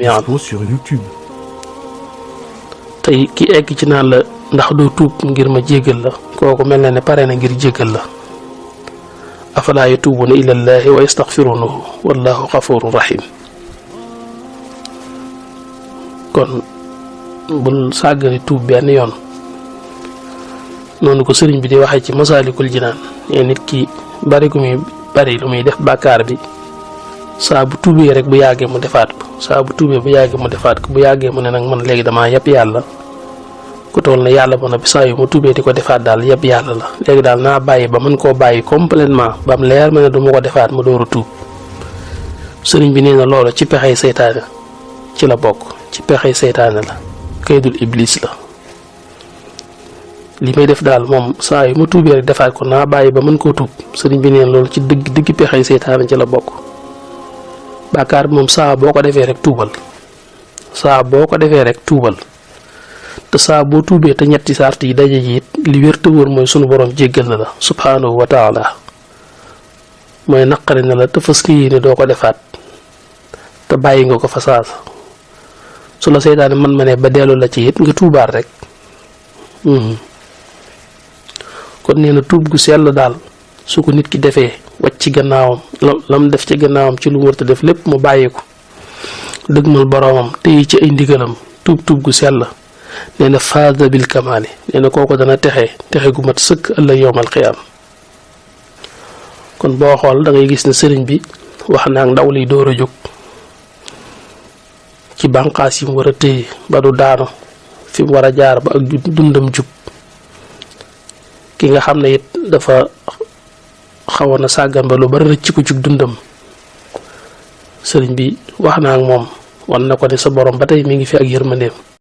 Info sur YouTube. tey ki egg ci naan la ndax doo tuub ngir ma jéggal la kooku mel na ne pare na ngir jéggal la afalaa yatuubuna ilallahi wa yastaghfirunahu wallahu ghafurun rahim. kon bul sàggane tuub benn yoon noonu ko sëriñ bi di waxee ci masaalikul jinaan nit ki bari gu muy bari lu muy def bàkkaar bi saa bu tuubee rek bu yàggee mu defaat ko saa bu tuubee bu yàggee mu defaat ko bu yàggee mu ne nag man léegi damaa yab yàlla ku toll na yàlla ba noppi saa yu mu tuubee di ko defaat daal yab yàlla la léegi daal naa bàyyi ba mën koo bàyyi complètement ba mu leer ma ne du ma ko defaat ma door a tuub. sëriñ bi nee na loolu ci pexey seytaane ci la bokk ci pexey seytaane la kaydul iblis la li may def daal moom saa yu ma tuubee rek defaat ko naa bàyyi ba mën koo tuub sëriñ bi nee na loolu ci digg pexey seytaane ci la bokk. bàkkaar bi moom saa boo ko defee rek tuubal saa boo ko defee rek tuubal te saa boo tuubee te ñetti sart yi daje ji it li wér te wóor mooy sunu borom jéggal na la subhaanahu wa taala mooy naqari na la te fas yéene doo ko defaat te bàyyi nga ko fa saasa su la seytaane man ma ne ba dellu la ci it nga tuubaat rek kon nee na tuub gu sell daal su ko nit ki defee wacc ci gannaawam lam def ci gannaawam ci lu mu warta def lépp mu bàyyi ko dëgmal boroomam téye ci ay ndigalam tuub gu sell nee na faada bil kamaali nee na kooku dana texe gu mat sëkk ëllëg yowmal qiyaam. kon boo xool da ngay gis ne sëriñ bi wax naa ndaw liy door a jóg ci bànqaas yi mu war a téye ba du daanu fi mu war a jaar ba ak dundam jub ki nga xam ne it dafa xawoon na sàggan ba lu bari rëcc ko ci dundam sëriñ bi wax naa ak moom wan na ko ne sa borom ba tey mi ngi fi ak yërmandeem